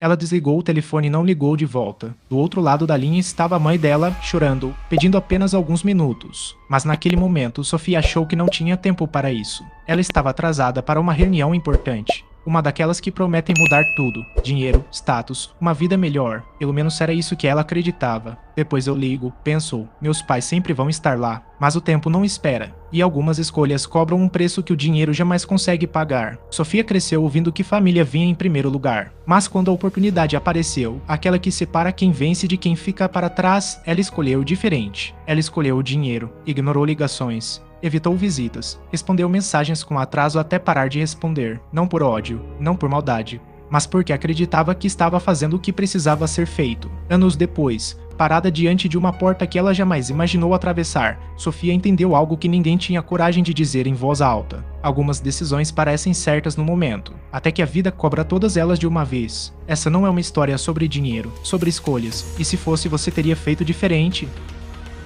Ela desligou o telefone e não ligou de volta. Do outro lado da linha estava a mãe dela, chorando, pedindo apenas alguns minutos. Mas naquele momento, Sofia achou que não tinha tempo para isso. Ela estava atrasada para uma reunião importante. Uma daquelas que prometem mudar tudo. Dinheiro, status, uma vida melhor. Pelo menos era isso que ela acreditava. Depois eu ligo, pensou, meus pais sempre vão estar lá. Mas o tempo não espera. E algumas escolhas cobram um preço que o dinheiro jamais consegue pagar. Sofia cresceu ouvindo que família vinha em primeiro lugar. Mas quando a oportunidade apareceu, aquela que separa quem vence de quem fica para trás, ela escolheu diferente. Ela escolheu o dinheiro, ignorou ligações. Evitou visitas, respondeu mensagens com atraso até parar de responder, não por ódio, não por maldade, mas porque acreditava que estava fazendo o que precisava ser feito. Anos depois, parada diante de uma porta que ela jamais imaginou atravessar, Sofia entendeu algo que ninguém tinha coragem de dizer em voz alta. Algumas decisões parecem certas no momento, até que a vida cobra todas elas de uma vez. Essa não é uma história sobre dinheiro, sobre escolhas, e se fosse você teria feito diferente?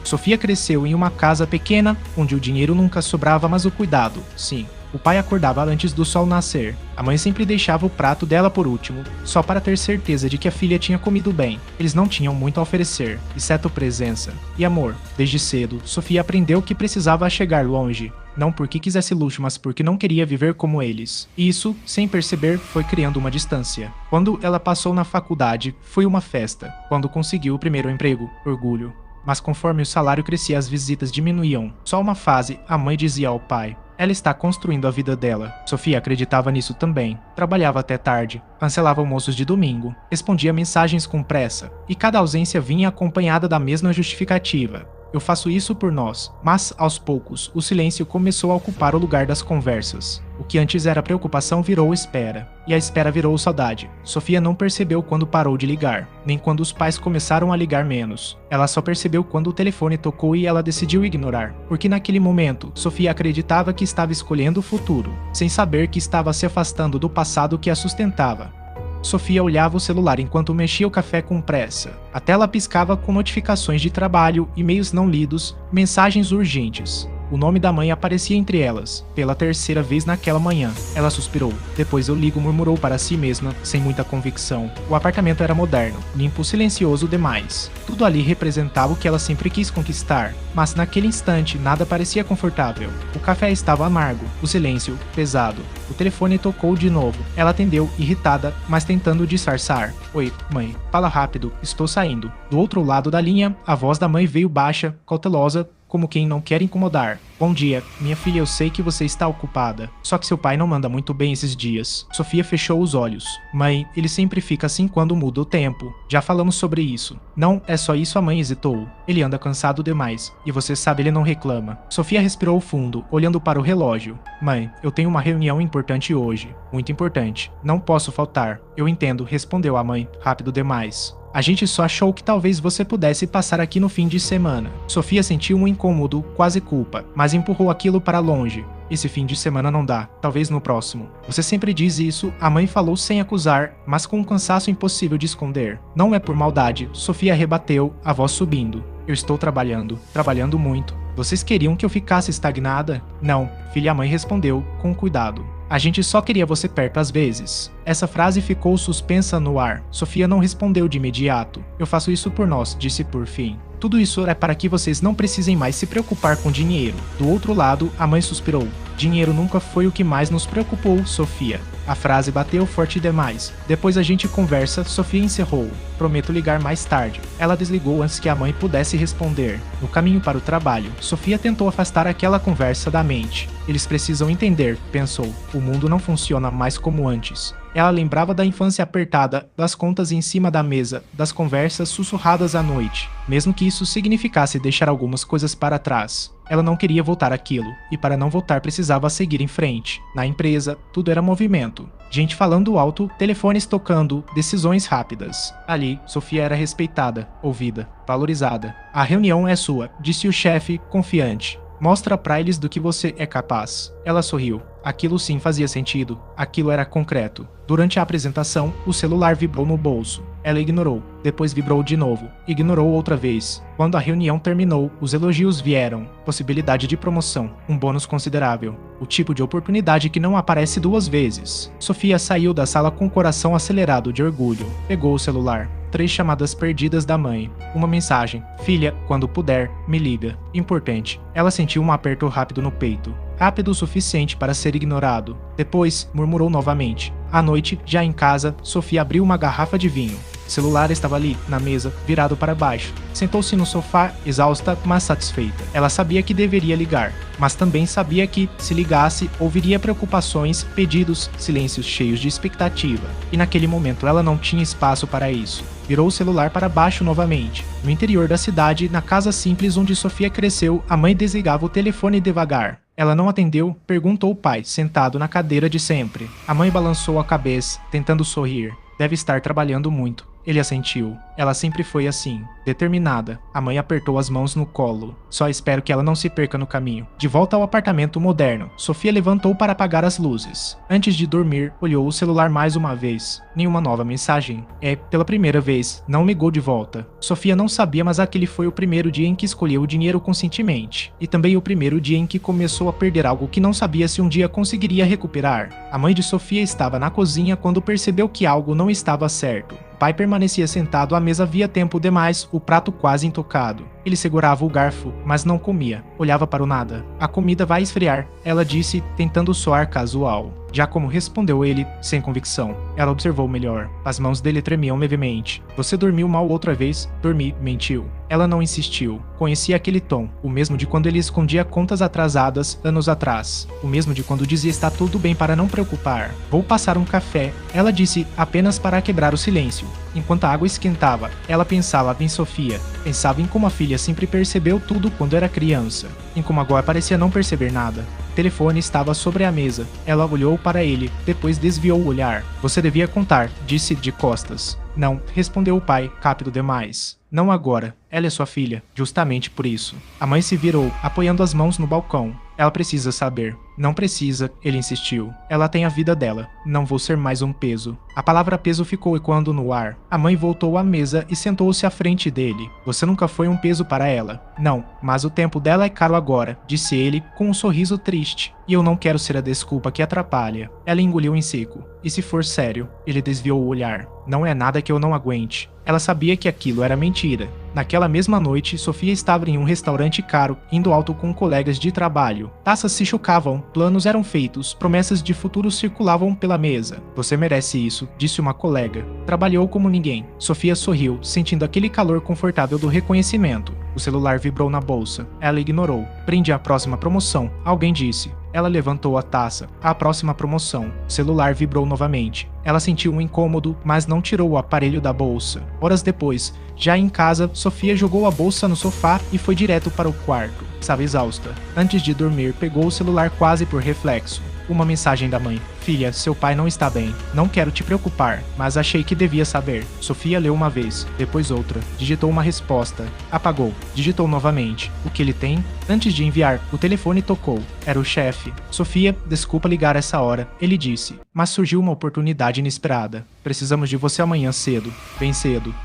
Sofia cresceu em uma casa pequena, onde o dinheiro nunca sobrava, mas o cuidado, sim. O pai acordava antes do sol nascer. A mãe sempre deixava o prato dela por último, só para ter certeza de que a filha tinha comido bem. Eles não tinham muito a oferecer, exceto presença e amor. Desde cedo, Sofia aprendeu que precisava chegar longe. Não porque quisesse luxo, mas porque não queria viver como eles. E isso, sem perceber, foi criando uma distância. Quando ela passou na faculdade, foi uma festa. Quando conseguiu o primeiro emprego, orgulho. Mas conforme o salário crescia, as visitas diminuíam. Só uma fase, a mãe dizia ao pai. Ela está construindo a vida dela. Sofia acreditava nisso também. Trabalhava até tarde, cancelava almoços de domingo, respondia mensagens com pressa, e cada ausência vinha acompanhada da mesma justificativa. Eu faço isso por nós. Mas, aos poucos, o silêncio começou a ocupar o lugar das conversas. O que antes era preocupação virou espera. E a espera virou saudade. Sofia não percebeu quando parou de ligar, nem quando os pais começaram a ligar menos. Ela só percebeu quando o telefone tocou e ela decidiu ignorar. Porque naquele momento, Sofia acreditava que estava escolhendo o futuro, sem saber que estava se afastando do passado que a sustentava. Sofia olhava o celular enquanto mexia o café com pressa. A tela piscava com notificações de trabalho, e-mails não lidos, mensagens urgentes. O nome da mãe aparecia entre elas, pela terceira vez naquela manhã. Ela suspirou. Depois eu ligo, murmurou para si mesma, sem muita convicção. O apartamento era moderno, limpo, silencioso demais. Tudo ali representava o que ela sempre quis conquistar, mas naquele instante nada parecia confortável. O café estava amargo, o silêncio pesado. O telefone tocou de novo. Ela atendeu, irritada, mas tentando disfarçar. Oi, mãe, fala rápido, estou saindo. Do outro lado da linha, a voz da mãe veio baixa, cautelosa, como quem não quer incomodar. Bom dia, minha filha, eu sei que você está ocupada. Só que seu pai não manda muito bem esses dias. Sofia fechou os olhos. Mãe, ele sempre fica assim quando muda o tempo. Já falamos sobre isso. Não, é só isso, a mãe hesitou. Ele anda cansado demais. E você sabe, ele não reclama. Sofia respirou fundo, olhando para o relógio. Mãe, eu tenho uma reunião importante hoje. Muito importante. Não posso faltar. Eu entendo, respondeu a mãe, rápido demais. A gente só achou que talvez você pudesse passar aqui no fim de semana. Sofia sentiu um incômodo, quase culpa, mas empurrou aquilo para longe. Esse fim de semana não dá, talvez no próximo. Você sempre diz isso, a mãe falou sem acusar, mas com um cansaço impossível de esconder. Não é por maldade, Sofia rebateu, a voz subindo. Eu estou trabalhando muito. Vocês queriam que eu ficasse estagnada? Não, filha, a mãe respondeu, com cuidado. A gente só queria você perto às vezes. Essa frase ficou suspensa no ar. Sofia não respondeu de imediato. Eu faço isso por nós, disse por fim. Tudo isso é para que vocês não precisem mais se preocupar com dinheiro. Do outro lado, a mãe suspirou. Dinheiro nunca foi o que mais nos preocupou, Sofia. A frase bateu forte demais. Depois a gente conversa, Sofia encerrou. Prometo ligar mais tarde. Ela desligou antes que a mãe pudesse responder. No caminho para o trabalho, Sofia tentou afastar aquela conversa da mente. Eles precisam entender, pensou. O mundo não funciona mais como antes. Ela lembrava da infância apertada, das contas em cima da mesa, das conversas sussurradas à noite, mesmo que isso significasse deixar algumas coisas para trás. Ela não queria voltar àquilo, e para não voltar precisava seguir em frente. Na empresa, tudo era movimento. Gente falando alto, telefones tocando, decisões rápidas. Ali, Sofia era respeitada, ouvida, valorizada. A reunião é sua, disse o chefe, confiante. Mostra pra eles do que você é capaz. Ela sorriu. Aquilo sim fazia sentido. Aquilo era concreto. Durante a apresentação, o celular vibrou no bolso. Ela ignorou. Depois vibrou de novo. Ignorou outra vez. Quando a reunião terminou, os elogios vieram. Possibilidade de promoção. Um bônus considerável. O tipo de oportunidade que não aparece duas vezes. Sofia saiu da sala com o coração acelerado de orgulho. Pegou o celular. 3 chamadas perdidas da mãe. Uma mensagem. Filha, quando puder, me liga. Importante. Ela sentiu um aperto rápido no peito. Rápido o suficiente para ser ignorado. Depois, murmurou novamente. À noite, já em casa, Sofia abriu uma garrafa de vinho. O celular estava ali, na mesa, virado para baixo. Sentou-se no sofá, exausta, mas satisfeita. Ela sabia que deveria ligar, mas também sabia que, se ligasse, ouviria preocupações, pedidos, silêncios cheios de expectativa. E naquele momento ela não tinha espaço para isso. Virou o celular para baixo novamente. No interior da cidade, na casa simples onde Sofia cresceu, a mãe desligava o telefone devagar. Ela não atendeu, perguntou o pai, sentado na cadeira de sempre. A mãe balançou a cabeça, tentando sorrir. Deve estar trabalhando muito. Ele assentiu. Ela sempre foi assim, determinada. A mãe apertou as mãos no colo. Só espero que ela não se perca no caminho. De volta ao apartamento moderno, Sofia levantou para apagar as luzes. Antes de dormir, olhou o celular mais uma vez. Nenhuma nova mensagem. Pela primeira vez, não ligou de volta. Sofia não sabia, mas aquele foi o primeiro dia em que escolheu o dinheiro conscientemente. E também o primeiro dia em que começou a perder algo que não sabia se um dia conseguiria recuperar. A mãe de Sofia estava na cozinha quando percebeu que algo não estava certo. O pai permanecia sentado à mesa havia tempo demais, o prato quase intocado. Ele segurava o garfo, mas não comia. Olhava para o nada. A comida vai esfriar, ela disse, tentando soar casual. Já como respondeu ele, sem convicção. Ela observou melhor. As mãos dele tremiam levemente. Você dormiu mal outra vez? Dormi, mentiu. Ela não insistiu. Conhecia aquele tom, o mesmo de quando ele escondia contas atrasadas anos atrás. O mesmo de quando dizia está tudo bem para não preocupar. Vou passar um café, ela disse apenas para quebrar o silêncio. Enquanto a água esquentava, ela pensava em Sofia. Pensava em como a filha sempre percebeu tudo quando era criança. Em como agora parecia não perceber nada. O telefone estava sobre a mesa. Ela olhou para ele, depois desviou o olhar. Você devia contar, disse de costas. Não, respondeu o pai, rápido demais. Não agora. Ela é sua filha, justamente por isso. A mãe se virou, apoiando as mãos no balcão. Ela precisa saber. Não precisa, ele insistiu. Ela tem a vida dela. Não vou ser mais um peso. A palavra peso ficou ecoando no ar. A mãe voltou à mesa e sentou-se à frente dele. Você nunca foi um peso para ela. Não, mas o tempo dela é caro agora, disse ele, com um sorriso triste. E eu não quero ser a desculpa que atrapalha. Ela engoliu em seco. E se for sério? Ele desviou o olhar. Não é nada que eu não aguente. Ela sabia que aquilo era mentira. Naquela mesma noite, Sofia estava em um restaurante caro, indo alto com colegas de trabalho. Taças se chocavam, planos eram feitos, promessas de futuro circulavam pela mesa. Você merece isso, disse uma colega. Trabalhou como ninguém. Sofia sorriu, sentindo aquele calor confortável do reconhecimento. O celular vibrou na bolsa. Ela ignorou. Prende a próxima promoção, alguém disse. Ela levantou a taça. A próxima promoção. O celular vibrou novamente. Ela sentiu um incômodo, mas não tirou o aparelho da bolsa. Horas depois, já em casa, Sofia jogou a bolsa no sofá e foi direto para o quarto. Estava exausta. Antes de dormir, pegou o celular quase por reflexo. Uma mensagem da mãe. Filha, seu pai não está bem. Não quero te preocupar, mas achei que devia saber. Sofia leu uma vez, depois outra. Digitou uma resposta. Apagou. Digitou novamente. O que ele tem? Antes de enviar, o telefone tocou. Era o chefe. Sofia, desculpa ligar essa hora, ele disse. Mas surgiu uma oportunidade inesperada. Precisamos de você amanhã cedo. Bem cedo.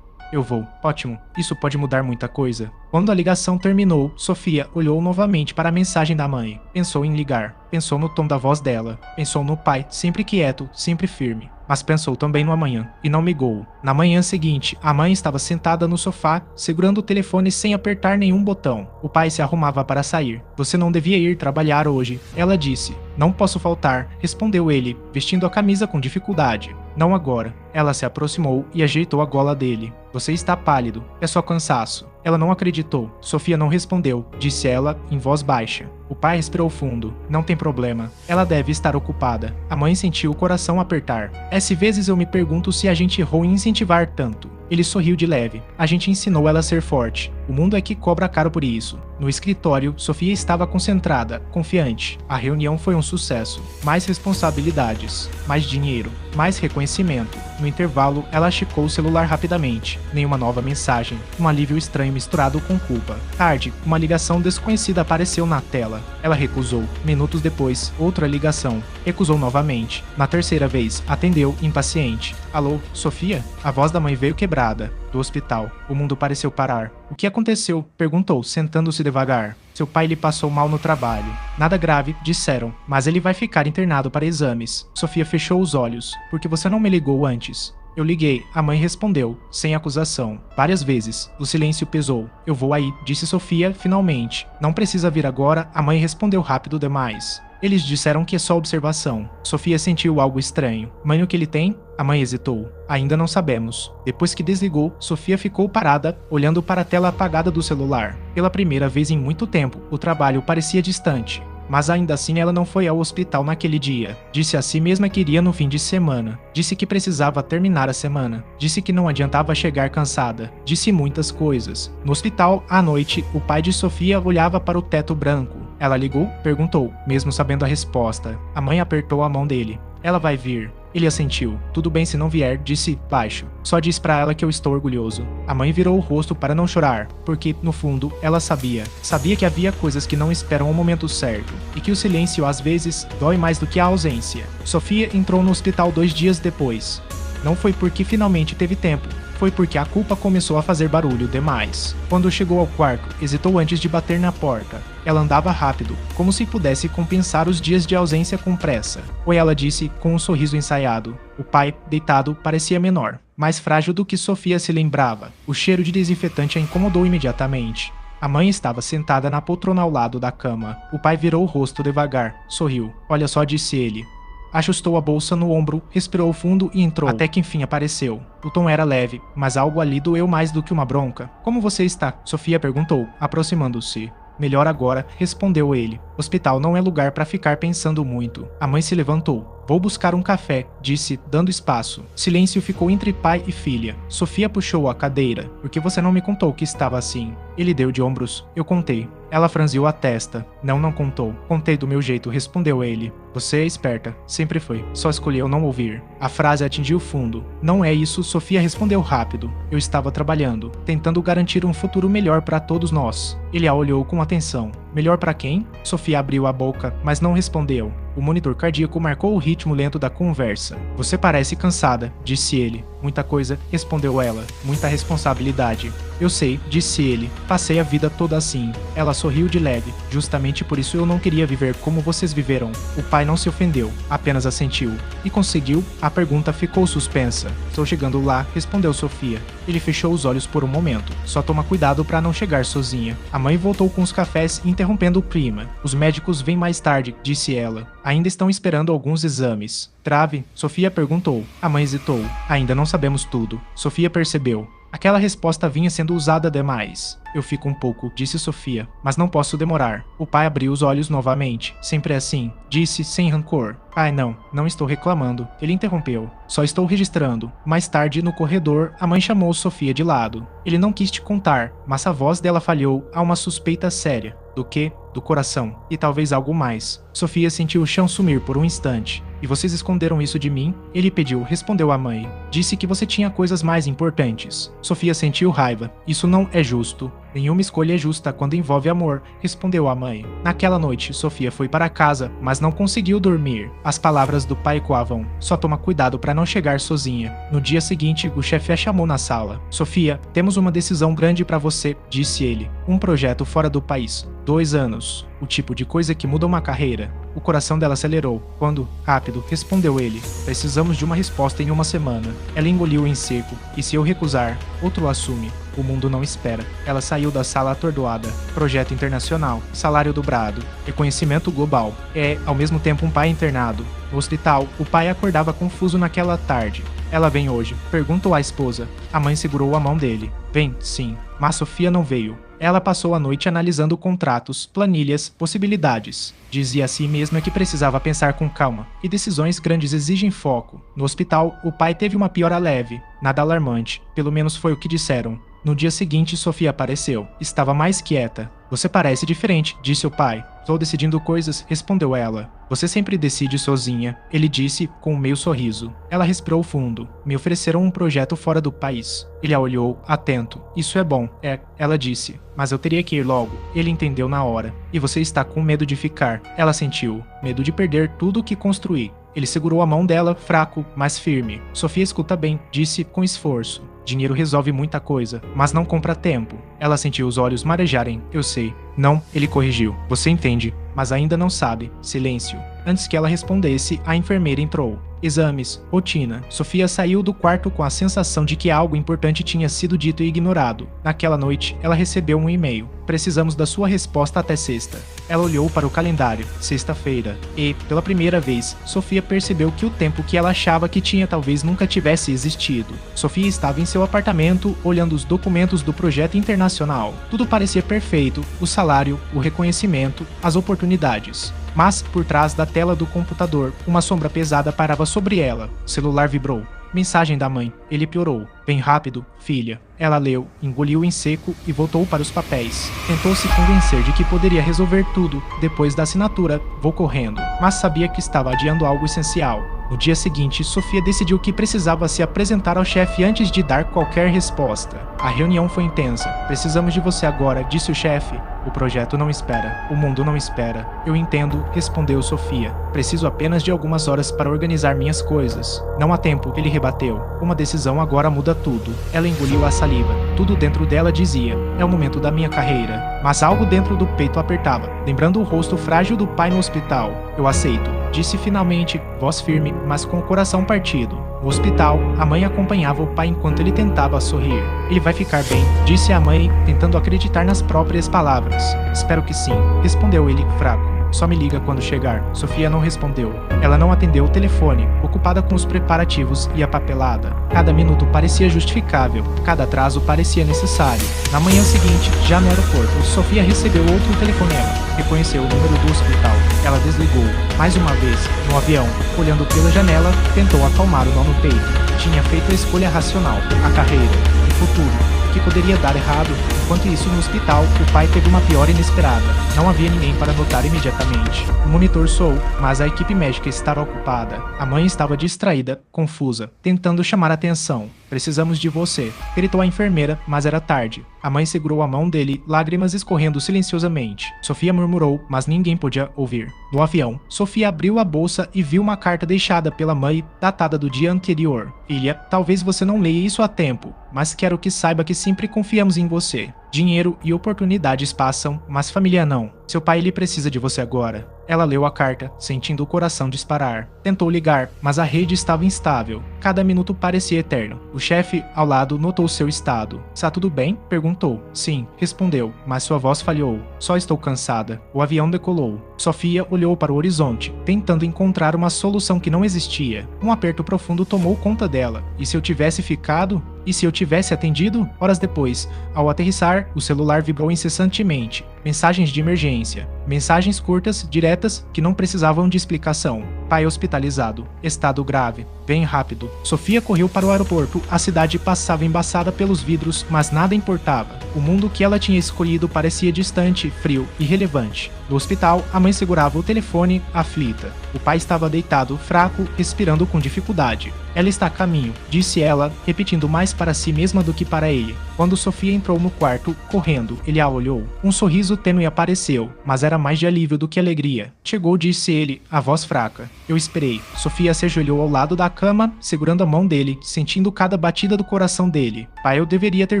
Eu vou. Ótimo. Isso pode mudar muita coisa. Quando a ligação terminou, Sofia olhou novamente para a mensagem da mãe. Pensou em ligar. Pensou no tom da voz dela. Pensou no pai, sempre quieto, sempre firme. Mas pensou também no amanhã, e não ligou. Na manhã seguinte, a mãe estava sentada no sofá, segurando o telefone sem apertar nenhum botão. O pai se arrumava para sair. Você não devia ir trabalhar hoje, ela disse. Não posso faltar, respondeu ele, vestindo a camisa com dificuldade. Não agora. Ela se aproximou e ajeitou a gola dele. Você está pálido. É só cansaço. Ela não acreditou. Sofia não respondeu, disse ela em voz baixa. O pai respirou fundo. Não tem problema. Ela deve estar ocupada. A mãe sentiu o coração apertar. Às vezes eu me pergunto se a gente errou em incentivar tanto. Ele sorriu de leve. A gente ensinou ela a ser forte. O mundo é que cobra caro por isso. No escritório, Sofia estava concentrada, confiante. A reunião foi um sucesso. Mais responsabilidades, mais dinheiro, mais reconhecimento. No intervalo, ela checou o celular rapidamente. Nenhuma nova mensagem. Um alívio estranho misturado com culpa. Tarde, uma ligação desconhecida apareceu na tela. Ela recusou. Minutos depois, outra ligação. Recusou novamente. Na terceira vez, atendeu, impaciente. Alô, Sofia? A voz da mãe veio quebrada. Do hospital. O mundo pareceu parar. O que aconteceu? Perguntou, sentando-se devagar. Seu pai lhe passou mal no trabalho. Nada grave, disseram, mas ele vai ficar internado para exames. Sofia fechou os olhos. Por que você não me ligou antes? Eu liguei, a mãe respondeu, sem acusação. Várias vezes. O silêncio pesou. Eu vou aí, disse Sofia, finalmente. Não precisa vir agora, a mãe respondeu rápido demais. Eles disseram que é só observação. Sofia sentiu algo estranho. Mãe, o que ele tem? A mãe hesitou. Ainda não sabemos. Depois que desligou, Sofia ficou parada, olhando para a tela apagada do celular. Pela primeira vez em muito tempo, o trabalho parecia distante. Mas ainda assim ela não foi ao hospital naquele dia. Disse a si mesma que iria no fim de semana. Disse que precisava terminar a semana. Disse que não adiantava chegar cansada. Disse muitas coisas. No hospital, à noite, o pai de Sofia olhava para o teto branco. Ela ligou? Perguntou, mesmo sabendo a resposta. A mãe apertou a mão dele. Ela vai vir. Ele assentiu. Tudo bem se não vier, disse baixo. Só diz pra ela que eu estou orgulhoso. A mãe virou o rosto para não chorar, porque, no fundo, ela sabia. Sabia que havia coisas que não esperam o momento certo, e que o silêncio, às vezes, dói mais do que a ausência. Sofia entrou no hospital 2 dias depois. Não foi porque finalmente teve tempo. Foi porque a culpa começou a fazer barulho demais. Quando chegou ao quarto, hesitou antes de bater na porta. Ela andava rápido, como se pudesse compensar os dias de ausência com pressa. Oi, ela disse, com um sorriso ensaiado. O pai, deitado, parecia menor, mais frágil do que Sofia se lembrava. O cheiro de desinfetante a incomodou imediatamente. A mãe estava sentada na poltrona ao lado da cama. O pai virou o rosto devagar, sorriu. Olha só, disse ele. Ajustou a bolsa no ombro, respirou fundo e entrou, até que enfim apareceu. O tom era leve, mas algo ali doeu mais do que uma bronca. Como você está? Sofia perguntou, aproximando-se. Melhor agora, respondeu ele. Hospital não é lugar para ficar pensando muito. A mãe se levantou. Vou buscar um café, disse, dando espaço. Silêncio ficou entre pai e filha. Sofia puxou a cadeira. Por que você não me contou que estava assim? Ele deu de ombros. Eu contei. Ela franziu a testa. Não contou. Contei do meu jeito, respondeu ele. Você é esperta. Sempre foi. Só escolheu não ouvir. A frase atingiu fundo. Não é isso, Sofia respondeu rápido. Eu estava trabalhando, tentando garantir um futuro melhor para todos nós. Ele a olhou com atenção. Melhor para quem? Sofia abriu a boca, mas não respondeu. O monitor cardíaco marcou o ritmo lento da conversa. Você parece cansada, disse ele. Muita coisa, respondeu ela. Muita responsabilidade. Eu sei, disse ele. Passei a vida toda assim. Ela sorriu de leve. Justamente por isso eu não queria viver como vocês viveram. O pai não se ofendeu, apenas assentiu. E conseguiu? A pergunta ficou suspensa. Estou chegando lá, respondeu Sofia. Ele fechou os olhos por um momento. Só toma cuidado para não chegar sozinha. A mãe voltou com os cafés, interrompendo o prima. Os médicos vêm mais tarde, disse ela. Ainda estão esperando alguns exames. Trave? Sofia perguntou. A mãe hesitou. Ainda não sabemos tudo. Sofia percebeu. Aquela resposta vinha sendo usada demais. Eu fico um pouco, disse Sofia, mas não posso demorar. O pai abriu os olhos novamente. Sempre assim, disse sem rancor. Pai, não estou reclamando. Ele interrompeu. Só estou registrando. Mais tarde, no corredor, a mãe chamou Sofia de lado. Ele não quis te contar, mas a voz dela falhou a uma suspeita séria. Do quê? Do coração. E talvez algo mais. Sofia sentiu o chão sumir por um instante. E vocês esconderam isso de mim? Ele pediu, respondeu a mãe. Disse que você tinha coisas mais importantes. Sofia sentiu raiva. Isso não é justo. Nenhuma escolha é justa quando envolve amor, respondeu a mãe. Naquela noite, Sofia foi para casa, mas não conseguiu dormir. As palavras do pai ecoavam. Só toma cuidado para não chegar sozinha. No dia seguinte, o chefe a chamou na sala. Sofia, temos uma decisão grande para você, disse ele. Um projeto fora do país. 2 anos. O tipo de coisa que muda uma carreira. O coração dela acelerou. Quando? Rápido, respondeu ele. Precisamos de uma resposta em 1 semana. Ela engoliu em seco. E se eu recusar, outro assume. O mundo não espera. Ela saiu da sala atordoada. Projeto internacional. Salário dobrado. Reconhecimento global. É, ao mesmo tempo, um pai internado. No hospital, o pai acordava confuso naquela tarde. Ela vem hoje? Perguntou à esposa. A mãe segurou a mão dele. Vem, sim. Mas Sofia não veio. Ela passou a noite analisando contratos, planilhas, possibilidades. Dizia a si mesma que precisava pensar com calma, e decisões grandes exigem foco. No hospital, o pai teve uma piora leve, nada alarmante, pelo menos foi o que disseram. No dia seguinte, Sofia apareceu. Estava mais quieta. Você parece diferente, disse o pai. Estou decidindo coisas, respondeu ela. Você sempre decide sozinha, ele disse com um meio sorriso. Ela respirou fundo. Me ofereceram um projeto fora do país. Ele a olhou, atento. Isso é bom, ela disse. Mas eu teria que ir logo. Ele entendeu na hora. E você está com medo de ficar. Ela sentiu. Medo de perder tudo o que construí. Ele segurou a mão dela, fraco, mas firme. Sofia escuta bem, disse com esforço. Dinheiro resolve muita coisa, mas não compra tempo. Ela sentiu os olhos marejarem. Eu sei. Não, ele corrigiu. Você entende, mas ainda não sabe. Silêncio. Antes que ela respondesse, a enfermeira entrou. Exames, rotina. Sofia saiu do quarto com a sensação de que algo importante tinha sido dito e ignorado. Naquela noite, ela recebeu um e-mail. Precisamos da sua resposta até sexta. Ela olhou para o calendário. Sexta-feira. E, pela primeira vez, Sofia percebeu que o tempo que ela achava que tinha talvez nunca tivesse existido. Sofia estava em seu apartamento, olhando os documentos do projeto internacional. Tudo parecia perfeito. O salário, o reconhecimento, as oportunidades. Mas, por trás da tela do computador, uma sombra pesada parava sobre ela. O celular vibrou. Mensagem da mãe. Ele piorou. Bem rápido, filha. Ela leu, engoliu em seco e voltou para os papéis. Tentou se convencer de que poderia resolver tudo. Depois da assinatura, vou correndo. Mas sabia que estava adiando algo essencial. No dia seguinte, Sofia decidiu que precisava se apresentar ao chefe antes de dar qualquer resposta. A reunião foi intensa. Precisamos de você agora, disse o chefe. O projeto não espera. O mundo não espera. Eu entendo, respondeu Sofia. Preciso apenas de algumas horas para organizar minhas coisas. Não há tempo, ele rebateu. Uma decisão agora muda tudo. Ela engoliu a saliva. Tudo dentro dela dizia: é o momento da minha carreira. Mas algo dentro do peito apertava, lembrando o rosto frágil do pai no hospital. Eu aceito, disse finalmente, voz firme, mas com o coração partido. No hospital, a mãe acompanhava o pai enquanto ele tentava sorrir. Ele vai ficar bem, disse a mãe, tentando acreditar nas próprias palavras. Espero que sim, respondeu ele, fraco. Só me liga quando chegar. Sofia não respondeu. Ela não atendeu o telefone, ocupada com os preparativos e a papelada. Cada minuto parecia justificável, cada atraso parecia necessário. Na manhã seguinte, já no aeroporto, Sofia recebeu outro telefonema. Reconheceu o número do hospital. Ela desligou. Mais uma vez, no avião, olhando pela janela, tentou acalmar o nó no peito. Tinha feito a escolha racional, a carreira, o futuro. Que poderia dar errado. Enquanto isso, no hospital, o pai teve uma piora inesperada. Não havia ninguém para notar imediatamente. O monitor soou, mas a equipe médica estava ocupada. A mãe estava distraída, confusa, tentando chamar atenção. Precisamos de você, gritou a enfermeira, mas era tarde. A mãe segurou a mão dele, lágrimas escorrendo silenciosamente. Sofia murmurou, mas ninguém podia ouvir. No avião, Sofia abriu a bolsa e viu uma carta deixada pela mãe, datada do dia anterior. Filha, talvez você não leia isso a tempo, mas quero que saiba que sempre confiamos em você. Dinheiro e oportunidades passam, mas família não. Seu pai ele precisa de você agora. Ela leu a carta, sentindo o coração disparar. Tentou ligar, mas a rede estava instável. Cada minuto parecia eterno. O chefe, ao lado, notou seu estado. Está tudo bem? Perguntou. Sim, respondeu, mas sua voz falhou. Só estou cansada. O avião decolou. Sofia olhou para o horizonte, tentando encontrar uma solução que não existia. Um aperto profundo tomou conta dela. E se eu tivesse ficado? E se eu tivesse atendido? Horas depois, ao aterrissar, o celular vibrou incessantemente. Mensagens de emergência. Mensagens curtas, diretas, que não precisavam de explicação. Pai hospitalizado. Estado grave. Bem rápido. Sofia correu para o aeroporto. A cidade passava embaçada pelos vidros, mas nada importava. O mundo que ela tinha escolhido parecia distante, frio, irrelevante. No hospital, a mãe segurava o telefone, aflita. O pai estava deitado, fraco, respirando com dificuldade. Ela está a caminho, disse ela, repetindo mais para si mesma do que para ele. Quando Sofia entrou no quarto, correndo, ele a olhou. Um sorriso tênue apareceu, mas era mais de alívio do que alegria. Chegou, disse ele, a voz fraca. Eu esperei. Sofia se ajoelhou ao lado da cama, segurando a mão dele, sentindo cada batida do coração dele. Pai, eu deveria ter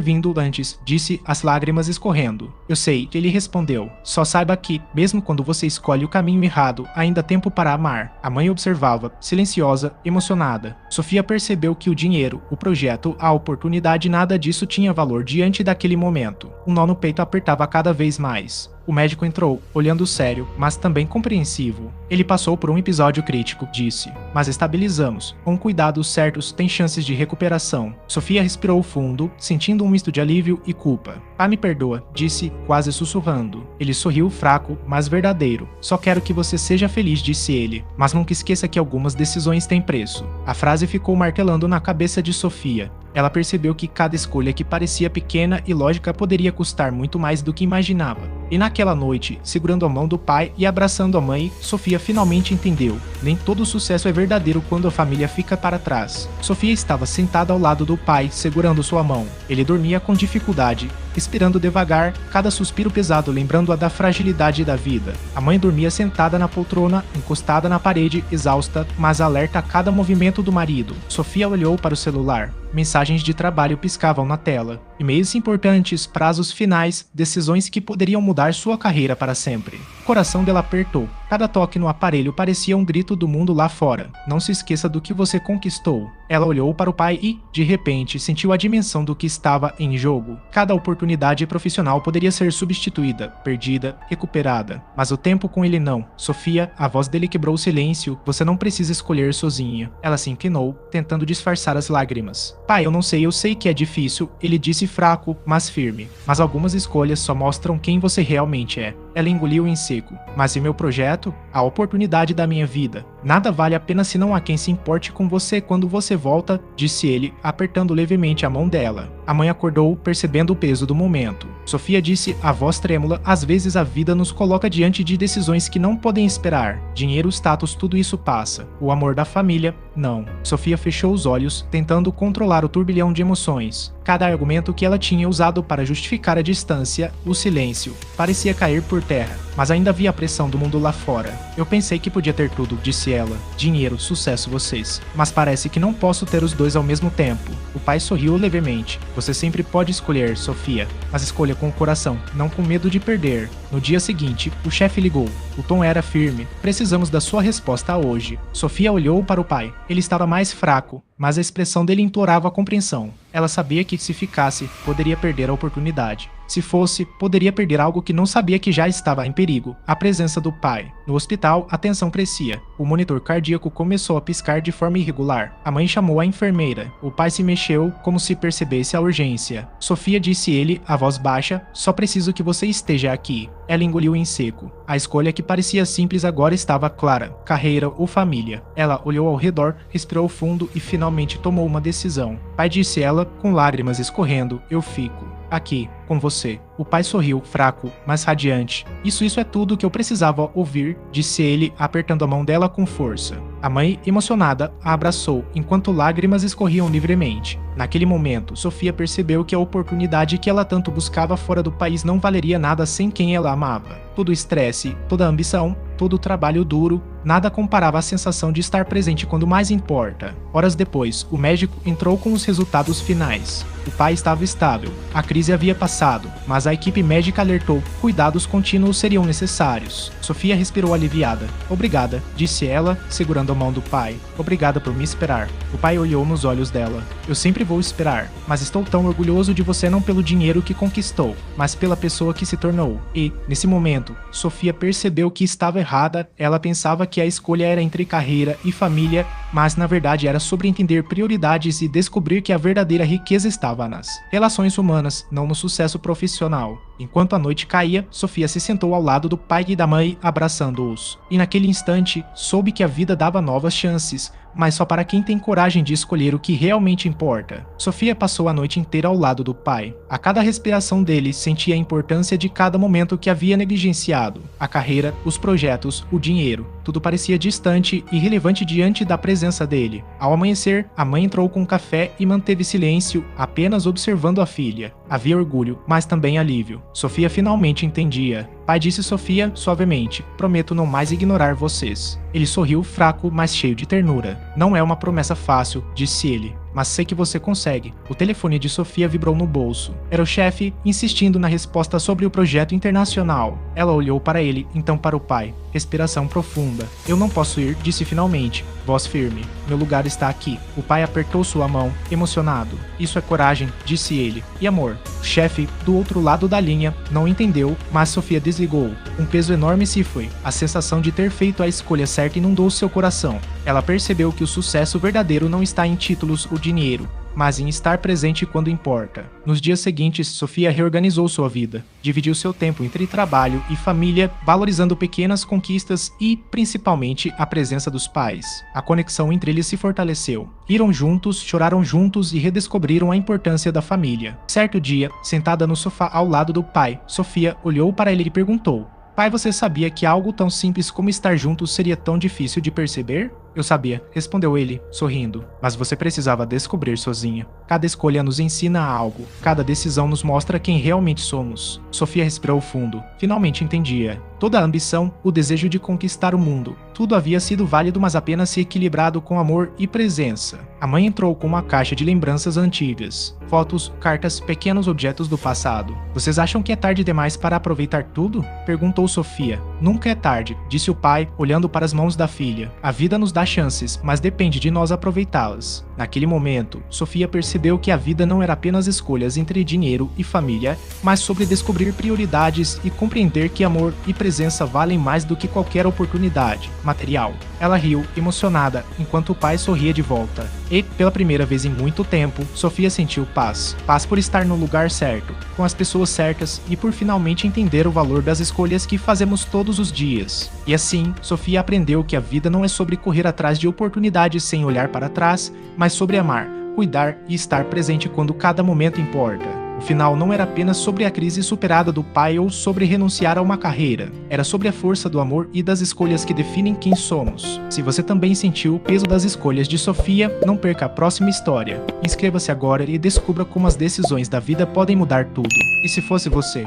vindo antes, disse, as lágrimas escorrendo. Eu sei, ele respondeu. Só saiba que, mesmo quando você escolhe o caminho errado, ainda há tempo para amar. A mãe observava, silenciosa, emocionada. Sofia percebeu que o dinheiro, o projeto, a oportunidade, nada disso tinha valor diante daquele momento. Um nó no peito apertava cada vez mais. O médico entrou, olhando sério, mas também compreensivo. Ele passou por um episódio crítico, disse. Mas estabilizamos. Com cuidados certos, tem chances de recuperação. Sofia respirou fundo, sentindo um misto de alívio e culpa. Pai, me perdoa, disse, quase sussurrando. Ele sorriu fraco, mas verdadeiro. Só quero que você seja feliz, disse ele. Mas nunca esqueça que algumas decisões têm preço. A frase ficou martelando na cabeça de Sofia. Ela percebeu que cada escolha que parecia pequena e lógica poderia custar muito mais do que imaginava. E naquela noite, segurando a mão do pai e abraçando a mãe, Sofia finalmente entendeu. Nem todo sucesso é verdadeiro quando a família fica para trás. Sofia estava sentada ao lado do pai, segurando sua mão. Ele dormia com dificuldade, respirando devagar, cada suspiro pesado lembrando-a da fragilidade da vida. A mãe dormia sentada na poltrona, encostada na parede, exausta, mas alerta a cada movimento do marido. Sofia olhou para o celular. Mensagens de trabalho piscavam na tela. E-mails importantes, prazos finais, decisões que poderiam mudar sua carreira para sempre. O coração dela apertou. Cada toque no aparelho parecia um grito do mundo lá fora. Não se esqueça do que você conquistou. Ela olhou para o pai e, de repente, sentiu a dimensão do que estava em jogo. Cada oportunidade profissional poderia ser substituída, perdida, recuperada. Mas o tempo com ele não. Sofia, a voz dele quebrou o silêncio. Você não precisa escolher sozinha. Ela se inclinou, tentando disfarçar as lágrimas. Pai, eu sei que é difícil, ele disse fraco, mas firme. Mas algumas escolhas só mostram quem você realmente é. Ela engoliu em seco. Mas e meu projeto? A oportunidade da minha vida. Nada vale a pena se não há quem se importe com você quando você volta, disse ele, apertando levemente a mão dela. A mãe acordou, percebendo o peso do momento. Sofia disse, a voz trêmula, às vezes a vida nos coloca diante de decisões que não podem esperar. Dinheiro, status, tudo isso passa. O amor da família, não. Sofia fechou os olhos, tentando controlar o turbilhão de emoções. Cada argumento que ela tinha usado para justificar a distância, o silêncio, parecia cair por terra, mas ainda havia a pressão do mundo lá fora. Eu pensei que podia ter tudo, disse ela. Dinheiro, sucesso, vocês. Mas parece que não posso ter os dois ao mesmo tempo. O pai sorriu levemente. Você sempre pode escolher, Sofia, mas escolha com o coração, não com medo de perder. No dia seguinte, o chefe ligou. O tom era firme. Precisamos da sua resposta hoje. Sofia olhou para o pai. Ele estava mais fraco, mas a expressão dele implorava compreensão. Ela sabia que se ficasse, poderia perder a oportunidade. Se fosse, poderia perder algo que não sabia que já estava em perigo, a presença do pai. No hospital, a tensão crescia. O monitor cardíaco começou a piscar de forma irregular. A mãe chamou a enfermeira. O pai se mexeu, como se percebesse a urgência. Sofia disse ele, a voz baixa, só preciso que você esteja aqui. Ela engoliu em seco. A escolha que parecia simples agora estava clara. Carreira ou família. Ela olhou ao redor, respirou fundo e finalmente tomou uma decisão. Pai, disse ela, com lágrimas escorrendo, eu fico aqui, com você. O pai sorriu, fraco, mas radiante. Isso é tudo que eu precisava ouvir, disse ele, apertando a mão dela com força. A mãe, emocionada, a abraçou, enquanto lágrimas escorriam livremente. Naquele momento, Sofia percebeu que a oportunidade que ela tanto buscava fora do país não valeria nada sem quem ela amava. Todo o estresse, toda a ambição, todo o trabalho duro, nada comparava à sensação de estar presente quando mais importa. Horas depois, o médico entrou com os resultados finais. O pai estava estável, a crise havia passado, mas a equipe médica alertou, cuidados contínuos seriam necessários. Sofia respirou aliviada. Obrigada, disse ela, segurando a mão do pai. Obrigada por me esperar. O pai olhou nos olhos dela. Eu sempre vou esperar, mas estou tão orgulhoso de você não pelo dinheiro que conquistou, mas pela pessoa que se tornou. E, nesse momento, Sofia percebeu que estava errada. Ela pensava que a escolha era entre carreira e família, mas na verdade era sobre entender prioridades e descobrir que a verdadeira riqueza estava nas relações humanas, não no sucesso profissional. Enquanto a noite caía, Sofia se sentou ao lado do pai e da mãe, abraçando-os. E naquele instante, soube que a vida dava novas chances, mas só para quem tem coragem de escolher o que realmente importa. Sofia passou a noite inteira ao lado do pai. A cada respiração dele, sentia a importância de cada momento que havia negligenciado. A carreira, os projetos, o dinheiro. Tudo parecia distante e irrelevante diante da presença dele. Ao amanhecer, a mãe entrou com um café e manteve silêncio, apenas observando a filha. Havia orgulho, mas também alívio. Sofia finalmente entendia. Pai, disse Sofia suavemente, prometo não mais ignorar vocês. Ele sorriu fraco, mas cheio de ternura. Não é uma promessa fácil, disse ele, mas sei que você consegue. O telefone de Sofia vibrou no bolso. Era o chefe, insistindo na resposta sobre o projeto internacional. Ela olhou para ele, então para o pai. Respiração profunda. Eu não posso ir, disse finalmente. Voz firme. Meu lugar está aqui. O pai apertou sua mão, emocionado. Isso é coragem, disse ele. E amor? O chefe, do outro lado da linha, não entendeu, mas Sofia desligou. Um peso enorme se foi. A sensação de ter feito a escolha certa inundou seu coração. Ela percebeu que o sucesso verdadeiro não está em títulos ou dinheiro, mas em estar presente quando importa. Nos dias seguintes, Sofia reorganizou sua vida. Dividiu seu tempo entre trabalho e família, valorizando pequenas conquistas e, principalmente, a presença dos pais. A conexão entre eles se fortaleceu. Riram juntos, choraram juntos e redescobriram a importância da família. Certo dia, sentada no sofá ao lado do pai, Sofia olhou para ele e perguntou: "Pai, você sabia que algo tão simples como estar juntos seria tão difícil de perceber?" "Eu sabia", respondeu ele, sorrindo, "mas você precisava descobrir sozinha. Cada escolha nos ensina algo, cada decisão nos mostra quem realmente somos." Sofia respirou fundo. Finalmente entendia. Toda a ambição, o desejo de conquistar o mundo, tudo havia sido válido, mas apenas se equilibrado com amor e presença. A mãe entrou com uma caixa de lembranças antigas. Fotos, cartas, pequenos objetos do passado. "Vocês acham que é tarde demais para aproveitar tudo?" perguntou Sofia. "Nunca é tarde", disse o pai, olhando para as mãos da filha. "A vida nos dá chances, mas depende de nós aproveitá-las." Naquele momento, Sofia percebeu que a vida não era apenas escolhas entre dinheiro e família, mas sobre descobrir prioridades e compreender que amor e presença valem mais do que qualquer oportunidade material. Ela riu, emocionada, enquanto o pai sorria de volta. E, pela primeira vez em muito tempo, Sofia sentiu paz. Paz por estar no lugar certo, com as pessoas certas e por finalmente entender o valor das escolhas que fazemos todos os dias. E assim, Sofia aprendeu que a vida não é sobre correr atrás de oportunidades sem olhar para trás, mas sobre amar, cuidar e estar presente quando cada momento importa. O final não era apenas sobre a crise superada do pai ou sobre renunciar a uma carreira. Era sobre a força do amor e das escolhas que definem quem somos. Se você também sentiu o peso das escolhas de Sofia, não perca a próxima história. Inscreva-se agora e descubra como as decisões da vida podem mudar tudo. E se fosse você?